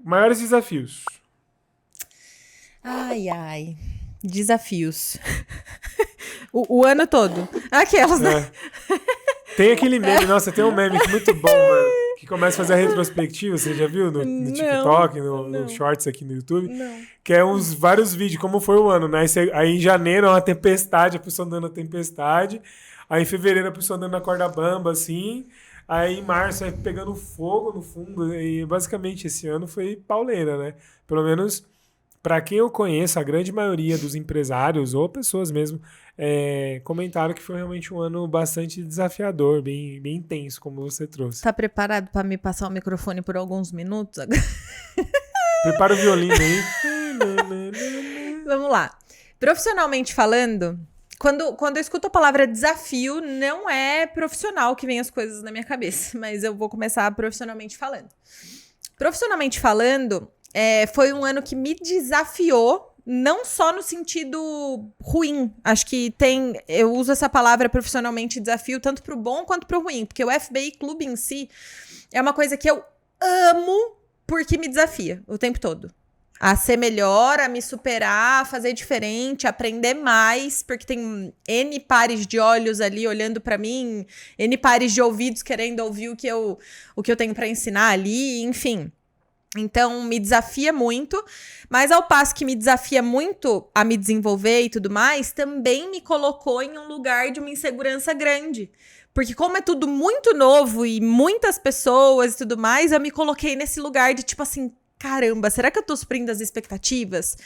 Maiores desafios. Ai. Desafios. O ano todo. Aquelas, né? Tem aquele meme, nossa, tem um meme muito bom, mano, que começa a fazer a retrospectiva, você já viu no TikTok, no Shorts aqui no YouTube? Não. Que é vários vídeos, como foi o ano, né? Aí em janeiro é uma tempestade, a pessoa andando na tempestade. Aí em fevereiro a pessoa andando na corda bamba, assim. Aí em março é pegando fogo no fundo. E basicamente esse ano foi pauleira, né? Pelo menos para quem eu conheço, a grande maioria dos empresários ou pessoas mesmo comentaram que foi realmente um ano bastante desafiador, bem, bem intenso, como você trouxe. Tá preparado para me passar o microfone por alguns minutos? Prepara o violino aí. Vamos lá. Profissionalmente falando, quando eu escuto a palavra desafio, não é profissional que vem as coisas na minha cabeça, mas eu vou começar profissionalmente falando. Profissionalmente falando, foi um ano que me desafiou, não só no sentido ruim. Acho que eu uso essa palavra profissionalmente desafio tanto pro bom quanto pro ruim, porque o FBI Clube em si é uma coisa que eu amo porque me desafia o tempo todo. A ser melhor, a me superar, a fazer diferente, a aprender mais, porque tem N pares de olhos ali olhando pra mim, N pares de ouvidos querendo ouvir o que eu tenho pra ensinar ali, enfim. Então, me desafia muito, mas ao passo que me desafia muito a me desenvolver e tudo mais, também me colocou em um lugar de uma insegurança grande. Porque como é tudo muito novo e muitas pessoas e tudo mais, eu me coloquei nesse lugar de tipo assim, caramba, será que eu tô suprindo as expectativas?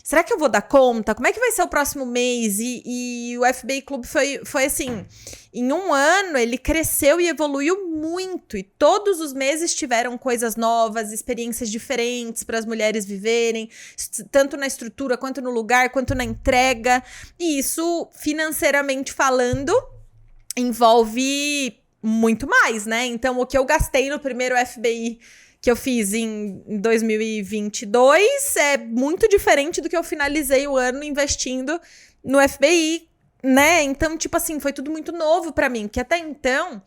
Será que eu vou dar conta? Como é que vai ser o próximo mês? E o FBI Club foi assim, em um ano ele cresceu e evoluiu muito. E todos os meses tiveram coisas novas, experiências diferentes para as mulheres viverem, tanto na estrutura, quanto no lugar, quanto na entrega. E isso, financeiramente falando, envolve muito mais, né? Então, o que eu gastei no primeiro FBI que eu fiz em 2022 é muito diferente do que eu finalizei o ano investindo no FBI, né? Então, tipo assim, foi tudo muito novo pra mim, que até então,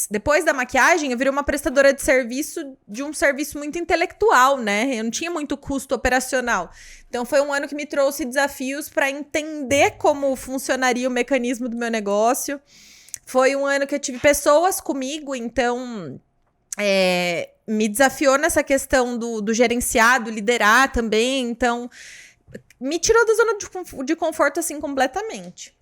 depois da maquiagem, eu virei uma prestadora de serviço de um serviço muito intelectual, né? Eu não tinha muito custo operacional. Então, foi um ano que me trouxe desafios para entender como funcionaria o mecanismo do meu negócio. Foi um ano que eu tive pessoas comigo, então me desafiou nessa questão do gerenciado, liderar também. Então, me tirou da zona de conforto, assim, completamente.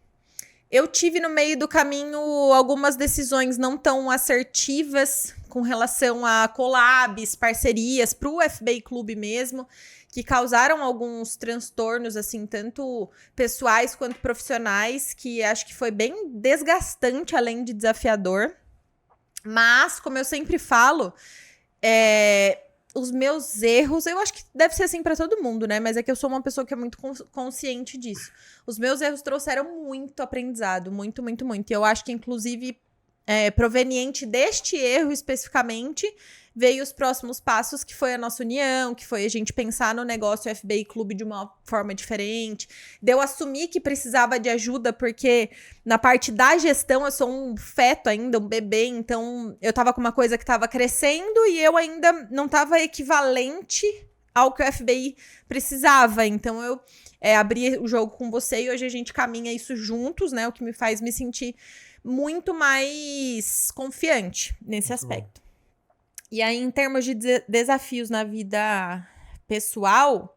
Eu tive no meio do caminho algumas decisões não tão assertivas com relação a collabs, parcerias para o FBI Clube mesmo, que causaram alguns transtornos, assim, tanto pessoais quanto profissionais, que acho que foi bem desgastante, além de desafiador. Mas, como eu sempre falo, os meus erros, eu acho que deve ser assim pra todo mundo, né? Mas é que eu sou uma pessoa que é muito consciente disso. Os meus erros trouxeram muito aprendizado, muito, muito, muito. E eu acho que, inclusive, proveniente deste erro especificamente, veio os próximos passos, que foi a nossa união, que foi a gente pensar no negócio FBI Clube de uma forma diferente. De eu assumir que precisava de ajuda, porque na parte da gestão eu sou um feto ainda, um bebê, então eu tava com uma coisa que tava crescendo e eu ainda não tava equivalente ao que o FBI precisava. Então eu abri o jogo com você e hoje a gente caminha isso juntos, né? O que me faz me sentir muito mais confiante nesse aspecto. E aí, em termos de desafios na vida pessoal,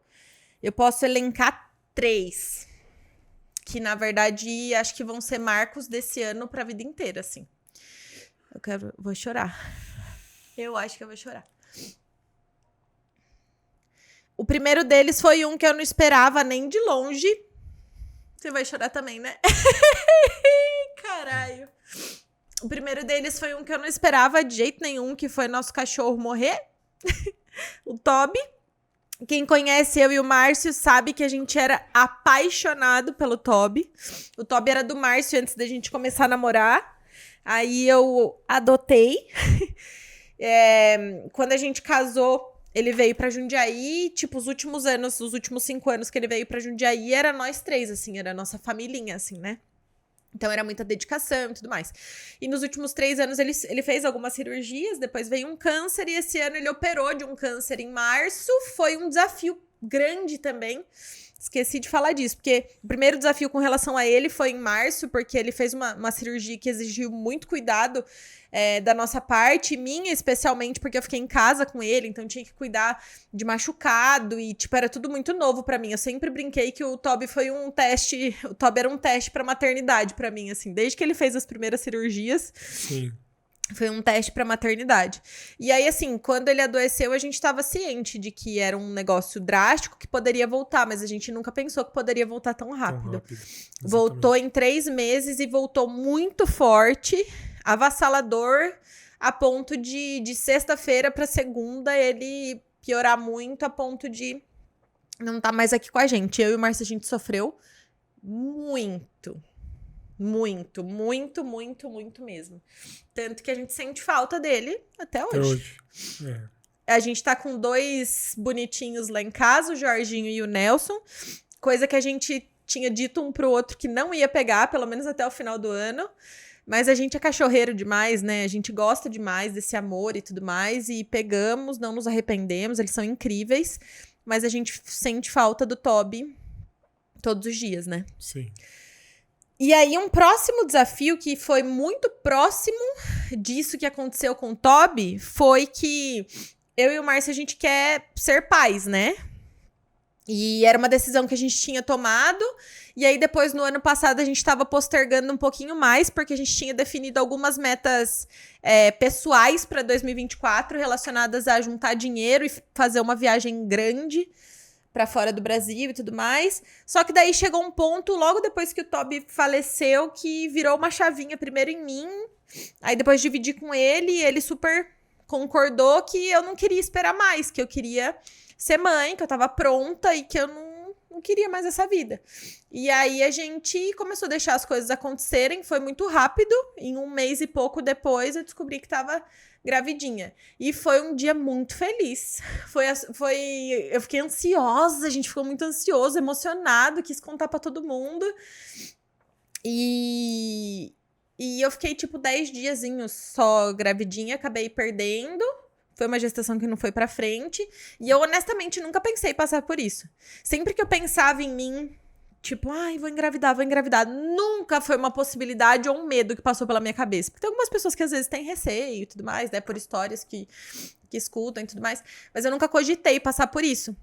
eu posso elencar 3. Que, na verdade, acho que vão ser marcos desse ano pra vida inteira, assim. Vou chorar. Eu acho que eu vou chorar. O primeiro deles foi um que eu não esperava nem de longe. Você vai chorar também, né? Caralho. O primeiro deles foi um que eu não esperava de jeito nenhum, que foi nosso cachorro morrer. O Toby. Quem conhece eu e o Márcio sabe que a gente era apaixonado pelo Toby. O Toby era do Márcio antes da gente começar a namorar. Aí eu adotei. Quando a gente casou, ele veio pra Jundiaí. Tipo, os últimos 5 anos que ele veio pra Jundiaí, era nós 3, assim, era a nossa familhinha, assim, né? Então, era muita dedicação e tudo mais. E nos últimos 3 anos, ele fez algumas cirurgias, depois veio um câncer, e esse ano ele operou de um câncer em março. Foi um desafio grande também. Esqueci de falar disso, porque o primeiro desafio com relação a ele foi em março, porque ele fez uma cirurgia que exigiu muito cuidado da nossa parte, minha especialmente, porque eu fiquei em casa com ele, então tinha que cuidar de machucado e, tipo, era tudo muito novo pra mim. Eu sempre brinquei que o Toby foi um teste, o Toby era um teste pra maternidade pra mim, assim, desde que ele fez as primeiras cirurgias. Sim. Foi um teste pra maternidade. E aí, assim, quando ele adoeceu, a gente tava ciente de que era um negócio drástico que poderia voltar, mas a gente nunca pensou que poderia voltar tão rápido. Voltou em 3 meses e voltou muito forte, avassalador, a ponto de sexta-feira pra segunda ele piorar muito, a ponto de não tá mais aqui com a gente. Eu e o Márcio, a gente sofreu muito. Muito, muito, muito, muito mesmo. Tanto que a gente sente falta dele até hoje. A gente tá com 2 bonitinhos lá em casa, o Jorginho e o Nelson. Coisa que a gente tinha dito um pro outro que não ia pegar, pelo menos até o final do ano. Mas a gente é cachorreiro demais, né? A gente gosta demais desse amor e tudo mais. E pegamos, não nos arrependemos, eles são incríveis. Mas a gente sente falta do Toby todos os dias, né? Sim. E aí, um próximo desafio que foi muito próximo disso que aconteceu com o Toby foi que eu e o Márcio, a gente quer ser pais, né? E era uma decisão que a gente tinha tomado. E aí, depois, no ano passado, a gente estava postergando um pouquinho mais, porque a gente tinha definido algumas metas pessoais para 2024 relacionadas a juntar dinheiro e fazer uma viagem grande para fora do Brasil e tudo mais. Só que daí chegou um ponto, logo depois que o Toby faleceu, que virou uma chavinha primeiro em mim. Aí depois dividi com ele e ele super concordou que eu não queria esperar mais, que eu queria ser mãe, que eu tava pronta e que eu não queria mais essa vida. E aí a gente começou a deixar as coisas acontecerem, foi muito rápido. Em 1 mês e pouco depois eu descobri que tava gravidinha. E foi um dia muito feliz. Eu fiquei ansiosa, a gente ficou muito ansioso, emocionado, quis contar pra todo mundo. E eu fiquei, tipo, 10 diazinhos só gravidinha, acabei perdendo. Foi uma gestação que não foi pra frente. E eu, honestamente, nunca pensei em passar por isso. Sempre que eu pensava em mim, tipo, ai, vou engravidar. Nunca foi uma possibilidade ou um medo que passou pela minha cabeça. Porque tem algumas pessoas que às vezes têm receio e tudo mais, né? Por histórias que escutam e tudo mais. Mas eu nunca cogitei passar por isso.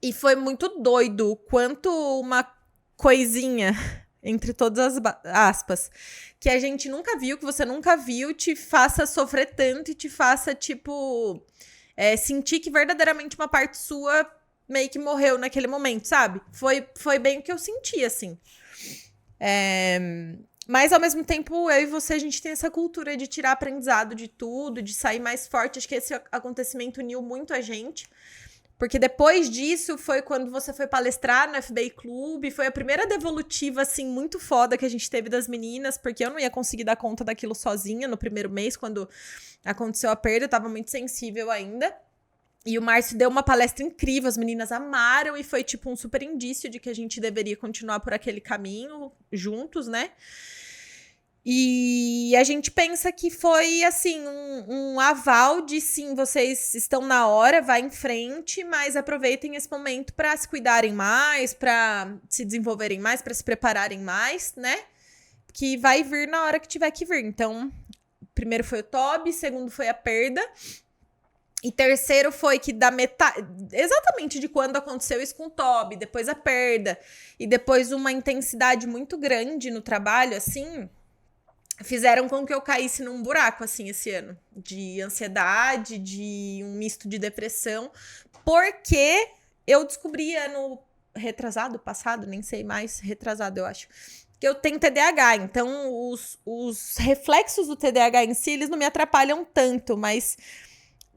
E foi muito doido quanto uma coisinha, entre todas as aspas, que a gente nunca viu, que você nunca viu, te faça sofrer tanto e te faça, tipo, sentir que verdadeiramente uma parte sua meio que morreu naquele momento, sabe? Foi bem o que eu senti, assim. Mas, ao mesmo tempo, eu e você, a gente tem essa cultura de tirar aprendizado de tudo, de sair mais forte. Acho que esse acontecimento uniu muito a gente. Porque depois disso foi quando você foi palestrar no FBI Clube. Foi a primeira devolutiva, assim, muito foda que a gente teve das meninas. Porque eu não ia conseguir dar conta daquilo sozinha no primeiro mês, quando aconteceu a perda. Eu tava muito sensível ainda. E o Márcio deu uma palestra incrível, as meninas amaram. E foi, tipo, um super indício de que a gente deveria continuar por aquele caminho juntos, né? E a gente pensa que foi, assim, um aval de, sim, vocês estão na hora, vai em frente, mas aproveitem esse momento para se cuidarem mais, para se desenvolverem mais, para se prepararem mais, né? Que vai vir na hora que tiver que vir. Então, primeiro foi o Toby, segundo foi a perda. E terceiro foi que da metade, exatamente de quando aconteceu isso com o Toby, depois a perda, e depois uma intensidade muito grande no trabalho, assim, fizeram com que eu caísse num buraco, assim, esse ano. De ansiedade, de um misto de depressão. Porque eu descobri ano passado, nem sei mais, retrasado, eu acho, que eu tenho TDAH. Então, os reflexos do TDAH em si, eles não me atrapalham tanto, mas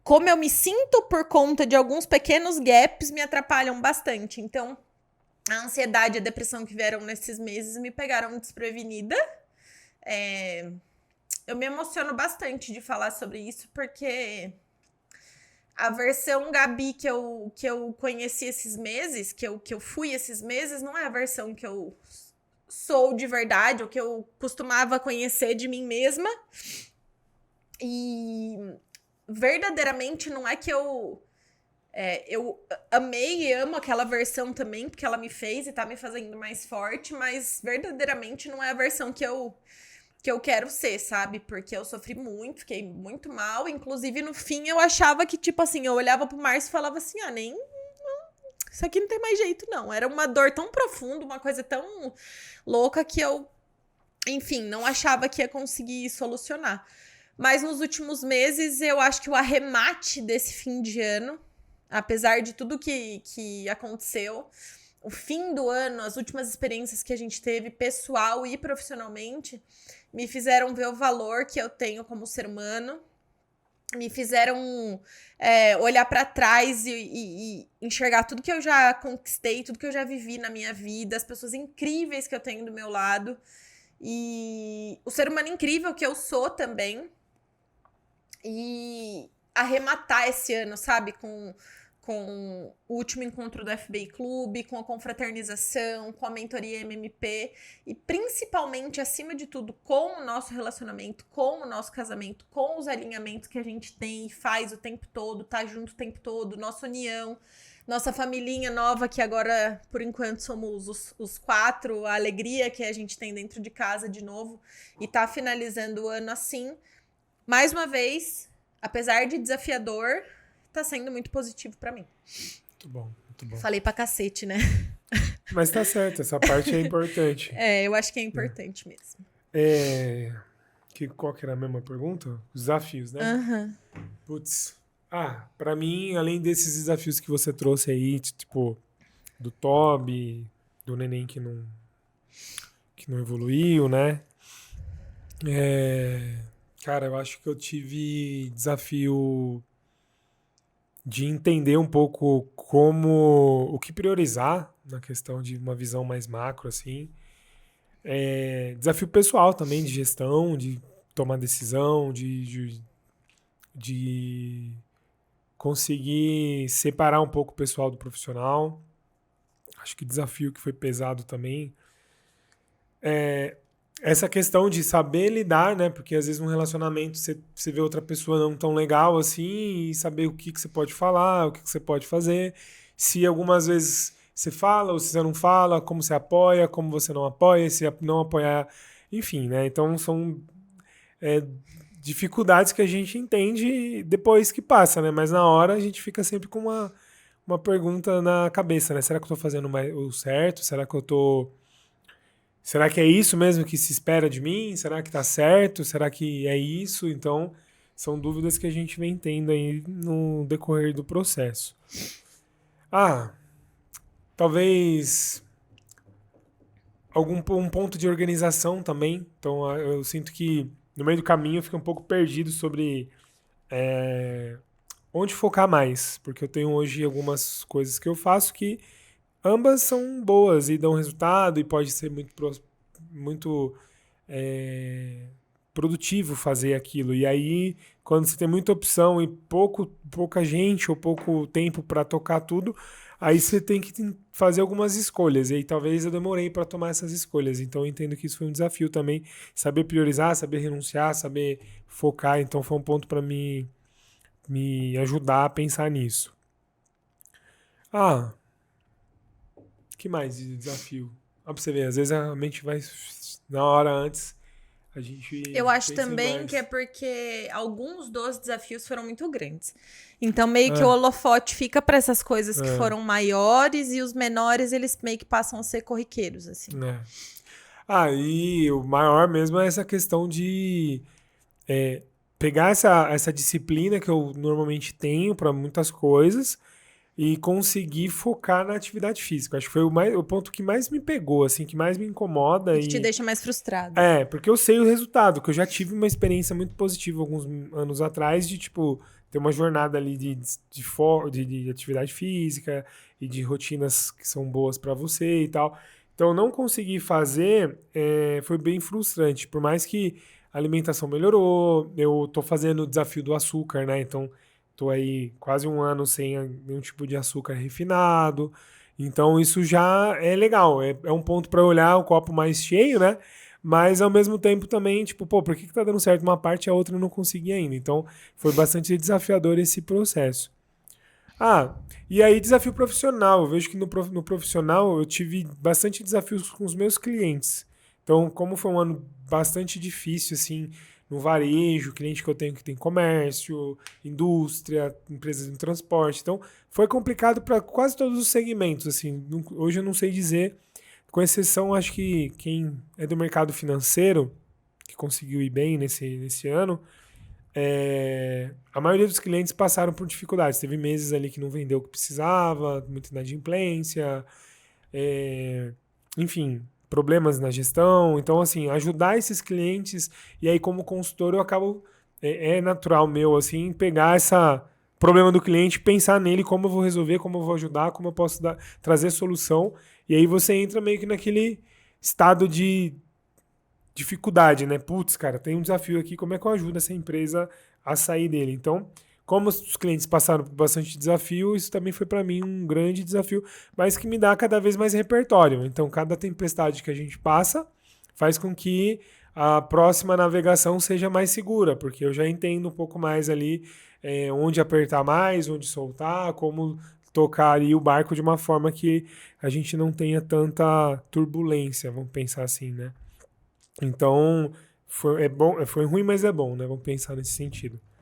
como eu me sinto por conta de alguns pequenos gaps, me atrapalham bastante. Então, a ansiedade e a depressão que vieram nesses meses me pegaram desprevenida. Eu me emociono bastante de falar sobre isso, porque a versão Gabi que eu conheci esses meses, que eu fui esses meses, não é a versão que eu sou de verdade, o que eu costumava conhecer de mim mesma. E verdadeiramente não é que eu amei e amo aquela versão também, porque ela me fez e tá me fazendo mais forte, mas verdadeiramente não é a versão que eu quero ser, sabe? Porque eu sofri muito, fiquei muito mal. Inclusive, no fim, eu achava que, tipo assim, eu olhava pro Márcio e falava assim, isso aqui não tem mais jeito, não. Era uma dor tão profunda, uma coisa tão louca que eu, enfim, não achava que ia conseguir solucionar. Mas nos últimos meses, eu acho que o arremate desse fim de ano, apesar de tudo que aconteceu, o fim do ano, as últimas experiências que a gente teve, pessoal e profissionalmente, me fizeram ver o valor que eu tenho como ser humano, me fizeram olhar para trás e enxergar tudo que eu já conquistei, tudo que eu já vivi na minha vida, as pessoas incríveis que eu tenho do meu lado e o ser humano incrível que eu sou também. E arrematar esse ano, sabe? Com o último encontro do FBI Clube, com a confraternização, com a mentoria MMP e principalmente, acima de tudo, com o nosso relacionamento, com o nosso casamento, com os alinhamentos que a gente tem e faz o tempo todo, tá junto o tempo todo, nossa união, nossa familhinha nova, que agora, por enquanto, somos os 4, a alegria que a gente tem dentro de casa de novo e tá finalizando o ano assim. Mais uma vez, apesar de desafiador, tá sendo muito positivo pra mim. Muito bom, muito bom. Falei pra cacete, né? Mas tá certo, essa parte é importante. Eu acho que é importante mesmo. Qual que era a mesma pergunta? Os desafios, né? Putz. Pra mim, além desses desafios que você trouxe aí, tipo, do Toby, do neném que não evoluiu, né? Cara, eu acho que eu tive desafio de entender um pouco o que priorizar na questão de uma visão mais macro, assim. Desafio pessoal também, de gestão, de tomar decisão, de conseguir separar um pouco o pessoal do profissional. Acho que desafio que foi pesado também. Essa questão de saber lidar, né? Porque às vezes num relacionamento você vê outra pessoa não tão legal assim e saber o que você pode falar, o que você pode fazer. Se algumas vezes você fala ou se você não fala, como você apoia, como você não apoia, se não apoiar, enfim, né? Então são dificuldades que a gente entende depois que passa, né? Mas na hora a gente fica sempre com uma pergunta na cabeça, né? Será que eu tô fazendo o certo? Será que é isso mesmo que se espera de mim? Será que tá certo? Será que é isso? Então, são dúvidas que a gente vem tendo aí no decorrer do processo. Talvez um ponto de organização também. Então, eu sinto que no meio do caminho eu fico um pouco perdido sobre onde focar mais. Porque eu tenho hoje algumas coisas que eu faço que ambas são boas e dão resultado e pode ser muito produtivo fazer aquilo. E aí, quando você tem muita opção e pouca gente ou pouco tempo para tocar tudo, aí você tem que fazer algumas escolhas. E aí talvez eu demorei para tomar essas escolhas. Então eu entendo que isso foi um desafio também. Saber priorizar, saber renunciar, saber focar. Então foi um ponto para me ajudar a pensar nisso. Que mais de desafio? Pra você ver, às vezes a mente vai na hora antes, a gente... Eu acho também que é porque alguns dos desafios foram muito grandes. Então, meio que o holofote fica para essas coisas que foram maiores e os menores, eles meio que passam a ser corriqueiros, assim. E o maior mesmo é essa questão de pegar essa disciplina que eu normalmente tenho para muitas coisas e conseguir focar na atividade física. Acho que foi o ponto que mais me pegou, assim, que mais me incomoda. Que te deixa mais frustrado. Porque eu sei o resultado, que eu já tive uma experiência muito positiva alguns anos atrás de, tipo, ter uma jornada ali de atividade física e de rotinas que são boas para você e tal. Então, não conseguir fazer foi bem frustrante. Por mais que a alimentação melhorou, eu tô fazendo o desafio do açúcar, né? Então, tô aí quase um ano sem nenhum tipo de açúcar refinado. Então isso já é legal, é um ponto para olhar o copo mais cheio, né? Mas ao mesmo tempo também, tipo, pô, por que tá dando certo uma parte e a outra eu não consegui ainda? Então foi bastante desafiador esse processo. Ah, e aí desafio profissional. Eu vejo que no profissional eu tive bastante desafios com os meus clientes. Então, como foi um ano bastante difícil, assim, no varejo, cliente que eu tenho que tem comércio, indústria, empresas de transporte. Então, foi complicado para quase todos os segmentos, assim. Hoje eu não sei dizer, com exceção, acho que quem é do mercado financeiro, que conseguiu ir bem nesse ano, a maioria dos clientes passaram por dificuldades. Teve meses ali que não vendeu o que precisava, muita inadimplência, é, enfim, problemas na gestão. Então, assim, ajudar esses clientes, e aí como consultor eu acabo, é natural meu, assim, pegar essa problema do cliente, pensar nele, como eu vou resolver, como eu vou ajudar, como eu posso trazer solução, e aí você entra meio que naquele estado de dificuldade, né? Putz, cara, tem um desafio aqui, como é que eu ajudo essa empresa a sair dele? Então, como os clientes passaram por bastante desafio, isso também foi para mim um grande desafio, mas que me dá cada vez mais repertório. Então, cada tempestade que a gente passa faz com que a próxima navegação seja mais segura, porque eu já entendo um pouco mais ali onde apertar mais, onde soltar, como tocar ali o barco de uma forma que a gente não tenha tanta turbulência, vamos pensar assim, né? Então, foi ruim, mas é bom, né? Vamos pensar nesse sentido.